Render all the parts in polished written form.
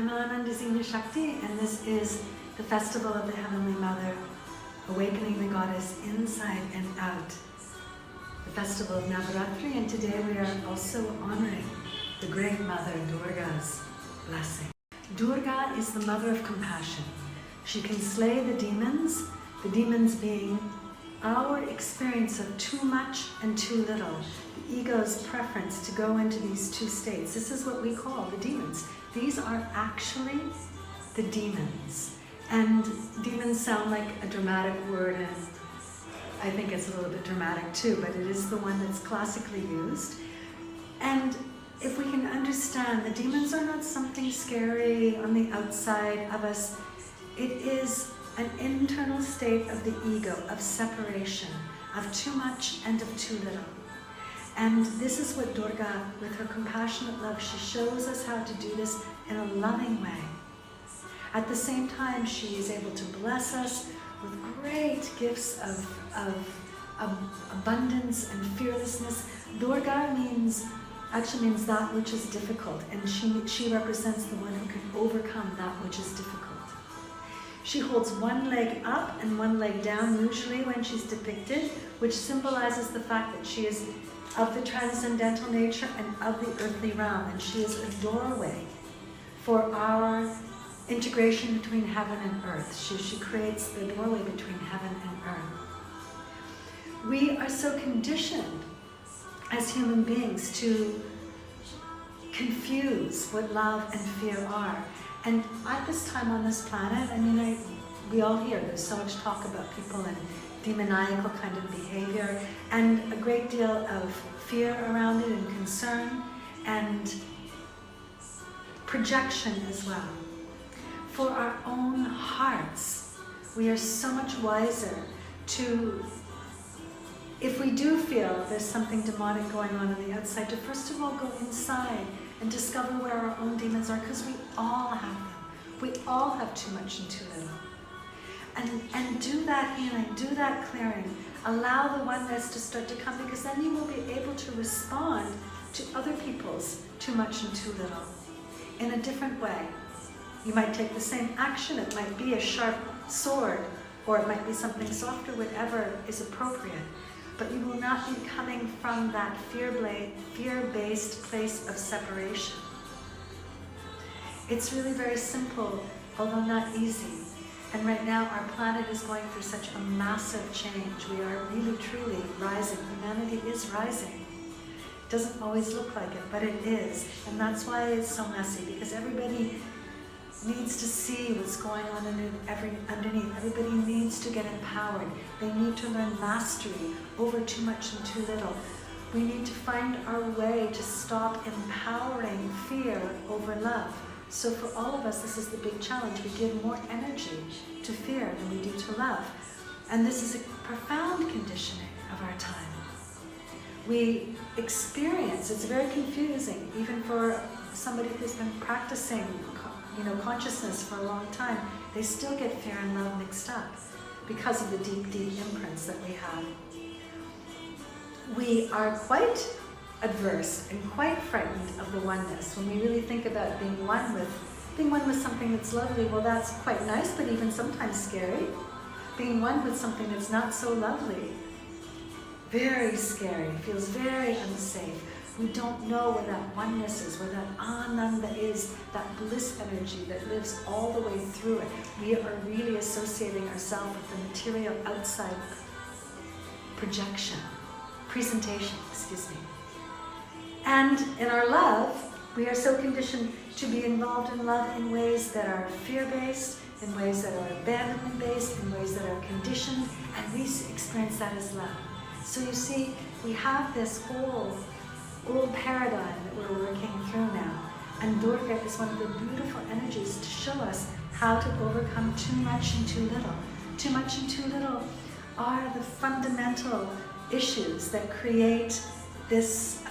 I'm Anandazina Shakti, and this is the Festival of the Heavenly Mother, awakening the goddess inside and out. The Festival of Navaratri, and today we are also honoring the Great Mother Durga's blessing. Durga is the Mother of Compassion. She can slay the demons being our experience of too much and too little, the ego's preference to go into these two states. This is what we call the demons. These are actually the demons. And demons sound like a dramatic word, and I think it's a little bit dramatic too, but it is the one that's classically used. And if we can understand, the demons are not something scary on the outside of us. It is an internal state of the ego, of separation, of too much and of too little. And this is what Durga, with her compassionate love, she shows us how to do this in a loving way. At the same time, she is able to bless us with great gifts of abundance and fearlessness. Durga actually means that which is difficult, and she represents the one who can overcome that which is difficult. She holds one leg up and one leg down, usually when she's depicted, which symbolizes the fact that she is of the transcendental nature and of the earthly realm, and she is a doorway for our integration between heaven and earth. She creates the doorway between heaven and earth. We are so conditioned as human beings to confuse what love and fear are. And at this time on this planet, we all hear there's so much talk about people and demoniacal kind of behavior, and a great deal of fear around it, and concern, and projection as well. For our own hearts, we are so much wiser to, if we do feel there's something demonic going on the outside, to first of all go inside and discover where our own demons are, because we all have them. We all have too much and too little. And do that healing, do that clearing. Allow the oneness to start to come, because then you will be able to respond to other people's too much and too little in a different way. You might take the same action. It might be a sharp sword, or it might be something softer, whatever is appropriate. But you will not be coming from that fear-based place of separation. It's really very simple, although not easy. And right now our planet is going through such a massive change. We are really, truly rising. Humanity is rising. It doesn't always look like it, but it is. And that's why it's so messy, because everybody needs to see what's going on underneath. Everybody needs to get empowered. They need to learn mastery over too much and too little. We need to find our way to stop empowering fear over love. So for all of us, this is the big challenge. We give more energy to fear than we do to love. And this is a profound conditioning of our time. We experience, it's very confusing, even for somebody who's been practicing consciousness for a long time, they still get fear and love mixed up because of the deep, deep imprints that we have. We are quite adverse and quite frightened of the oneness. When we really think about being one with something that's lovely, well, that's quite nice, but even sometimes scary. Being one with something that's not so lovely, very scary, feels very unsafe. We don't know where that oneness is, where that Ananda is, that bliss energy that lives all the way through it. We are really associating ourselves with the material outside presentation, excuse me. And in our love, we are so conditioned to be involved in love in ways that are fear-based, in ways that are abandonment-based, in ways that are conditioned, and we experience that as love. So you see, we have this whole old paradigm that we're working through now. And Durga is one of the beautiful energies to show us how to overcome too much and too little. Too much and too little are the fundamental issues that create this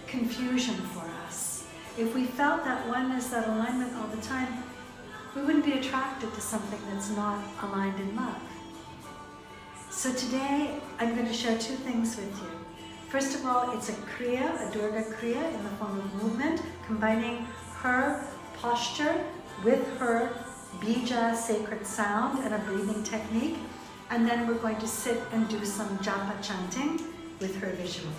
confusion for us. If we felt that oneness, that alignment all the time, we wouldn't be attracted to something that's not aligned in love. So today, I'm going to share two things with you. First of all, it's a Kriya, a Durga Kriya in the form of movement, combining her posture with her bija sacred sound and a breathing technique. And then we're going to sit and do some japa chanting with her visual.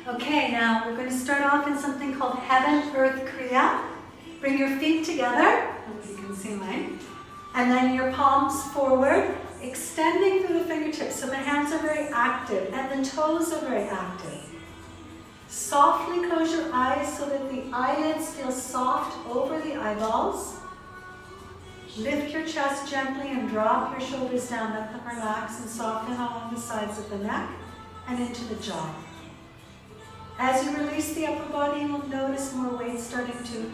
Okay, now we're going to start off in something called Heaven, Earth, Kriya. Bring your feet together, as you can see mine, and then your palms forward, extending through the fingertips, so the hands are very active and the toes are very active. Softly close your eyes so that the eyelids feel soft over the eyeballs. Lift your chest gently and drop your shoulders down, let them relax and soften along the sides of the neck and into the jaw. As you release the upper body, you will notice more weight starting to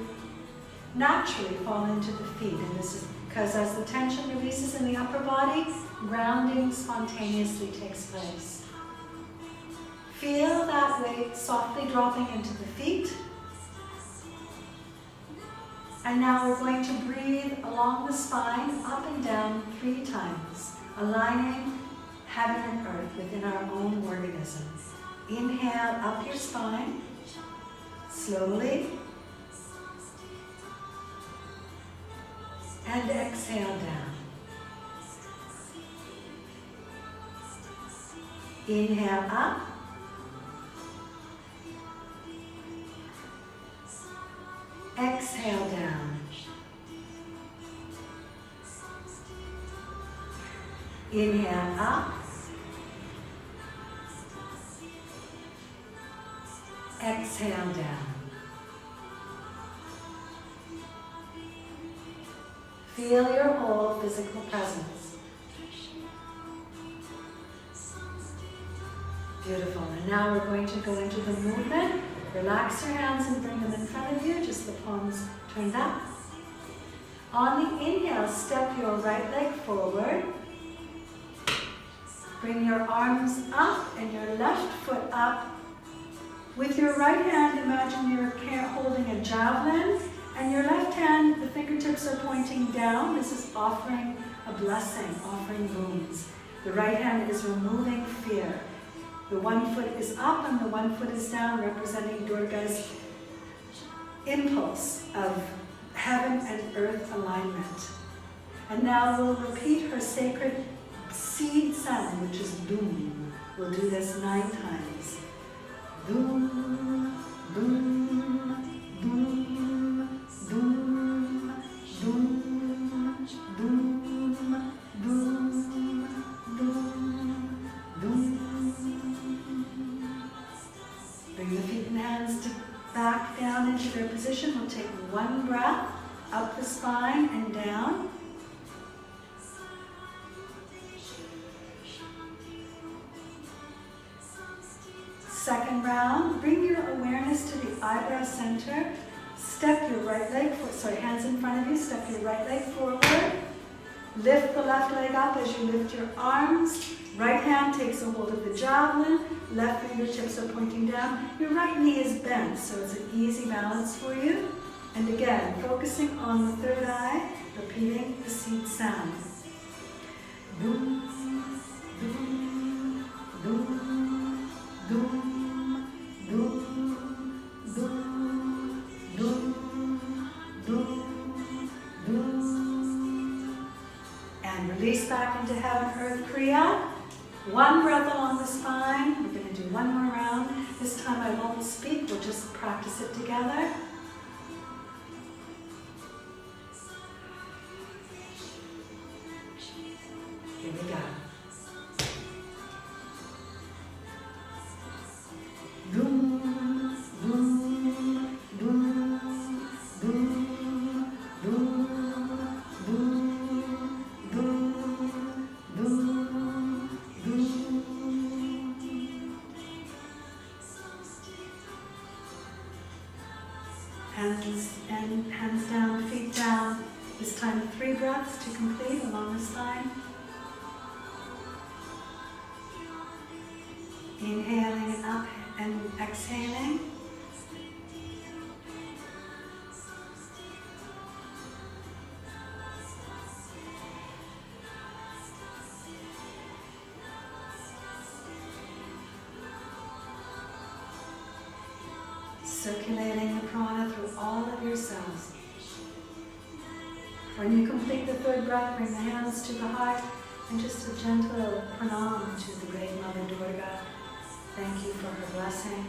naturally fall into the feet. And this is because as the tension releases in the upper body, grounding spontaneously takes place. Feel that weight softly dropping into the feet. And now we're going to breathe along the spine, up and down 3 times, aligning heaven and earth within our own organism. Inhale up your spine, slowly. And exhale down. Inhale up. Exhale down. Inhale up. Exhale down. Feel your whole physical presence. Beautiful. And now we're going to go into the movement. Relax your hands and bring them in front of you, just the palms turned up. On the inhale, step your right leg forward. Bring your arms up and your left foot up. With your right hand, imagine you're holding a javelin, and your left hand, the fingertips are pointing down. This is offering a blessing, offering boons. The right hand is removing fear. The one foot is up and the one foot is down, representing Durga's impulse of heaven and earth alignment. And now we'll repeat her sacred seed sound, which is Dum. We'll do this 9 times. Dum, dum, dum, dum, dum, dum, dum, dum, dum. Bring the feet and hands back down into their position. We'll take 1 breath up the spine and down. Second round, bring your awareness to the eyebrow center. Step your right leg, hands in front of you, step your right leg forward. Lift the left leg up as you lift your arms. Right hand takes a hold of the javelin. Left fingertips are pointing down. Your right knee is bent, so it's an easy balance for you. And again, focusing on the third eye, repeating the seed sound. Boom, boom, boom, boom. Release back into heaven, earth, kriya. 1 breath along the spine. We're going to do 1 more round. This time I won't speak, we'll just practice it together. Here we go. Hands down, feet down. This time 3 breaths to complete along the spine. Inhaling up and exhaling. Circulating the prana through all third breath, bring the hands to the heart, and just a gentle pranam to the great Mother Durga. Thank you for her blessing.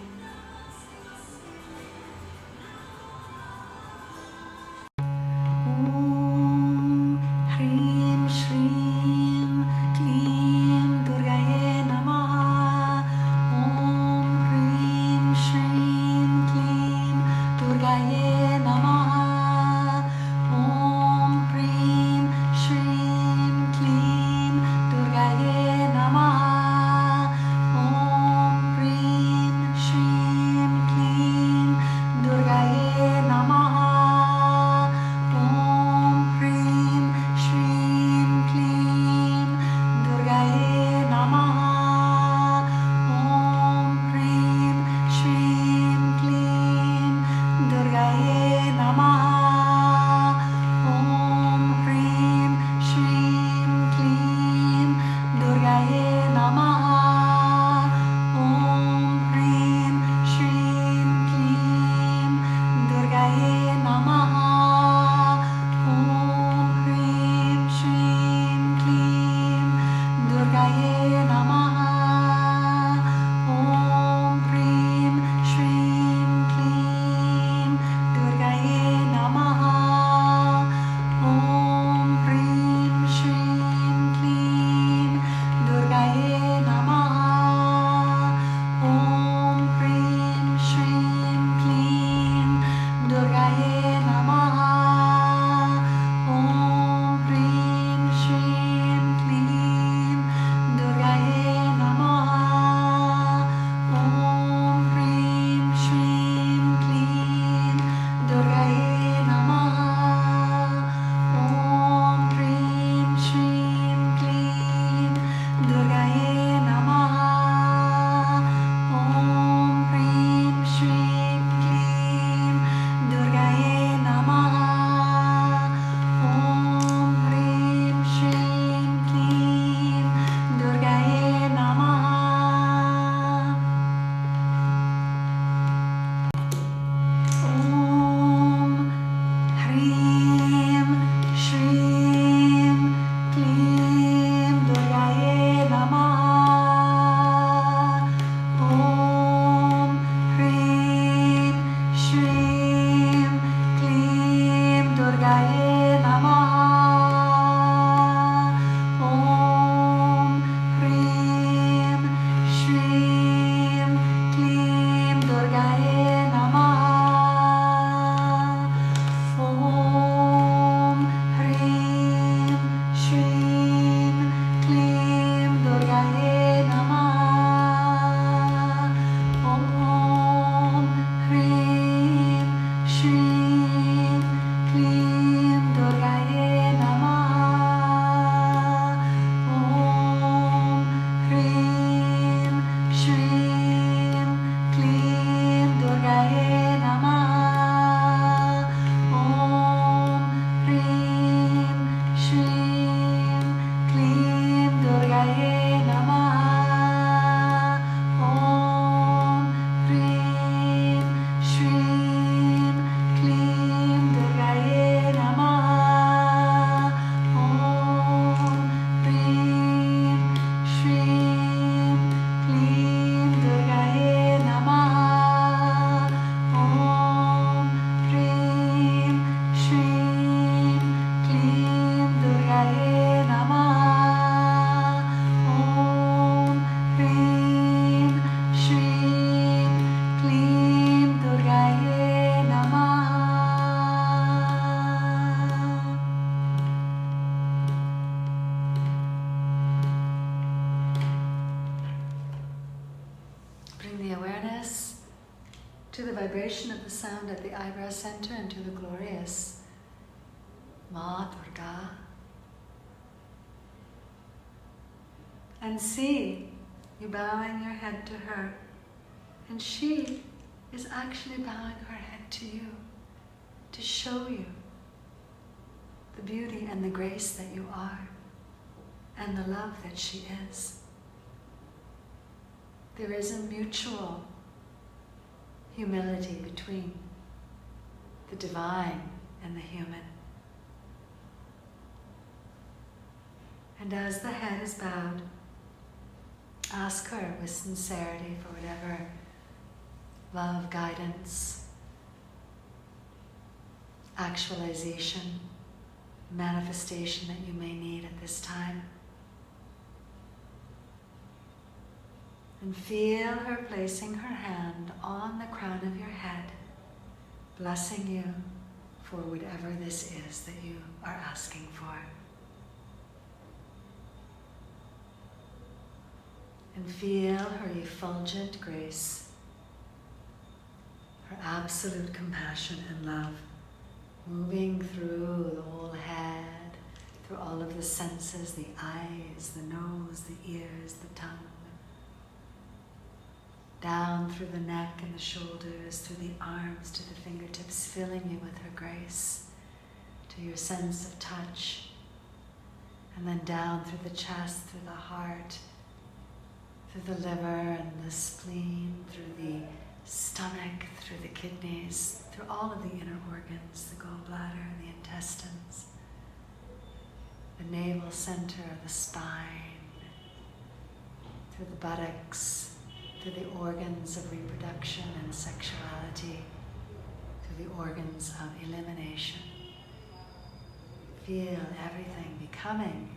To the vibration of the sound at the eyebrow center and to the glorious Ma Durga. And see you bowing your head to her, and she is actually bowing her head to you to show you the beauty and the grace that you are and the love that she is. There is a mutual humility between the divine and the human. And as the head is bowed, ask her with sincerity for whatever love, guidance, actualization, manifestation that you may need at this time. And feel her placing her hand on the crown of your head, blessing you for whatever this is that you are asking for. And feel her effulgent grace, her absolute compassion and love moving through the whole head, through all of the senses, the eyes, the nose, the ears, the tongue, down through the neck and the shoulders, through the arms to the fingertips, filling you with her grace, to your sense of touch, and then down through the chest, through the heart, through the liver and the spleen, through the stomach, through the kidneys, through all of the inner organs, the gallbladder, the intestines, the navel center of the spine, through the buttocks, through the organs of reproduction and sexuality, through the organs of elimination. Feel everything becoming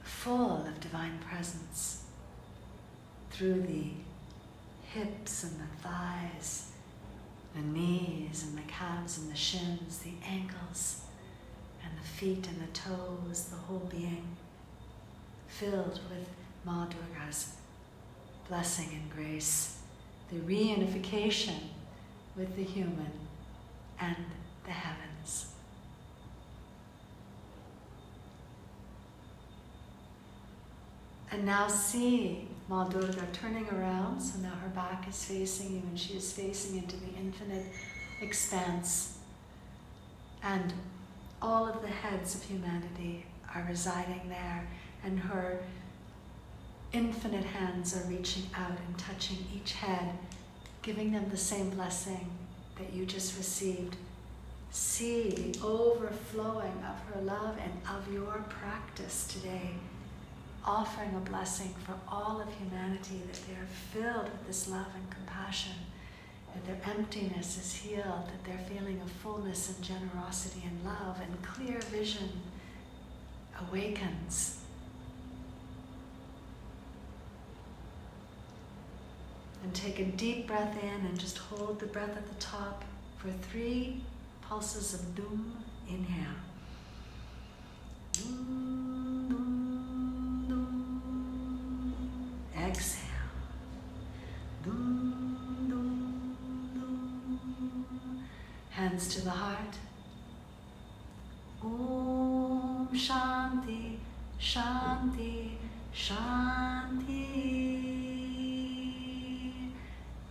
full of divine presence through the hips and the thighs, the knees and the calves and the shins, the ankles and the feet and the toes, the whole being filled with Ma Durga's blessing and grace, the reunification with the human and the heavens. And now see Ma Durga turning around, so now her back is facing you and she is facing into the infinite expanse. And all of the heads of humanity are residing there, and her infinite hands are reaching out and touching each head, giving them the same blessing that you just received. See the overflowing of her love and of your practice today, offering a blessing for all of humanity, that they are filled with this love and compassion, that their emptiness is healed, that their feeling of fullness and generosity and love and clear vision awakens. And take a deep breath in and just hold the breath at the top for 3 pulses of Dum. Inhale. Dum, dum, dum. Exhale. Dum, dum, dum. Hands to the heart. Om Shanti, Shanti, Shanti.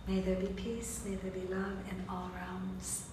May there be peace, may there be love in all realms.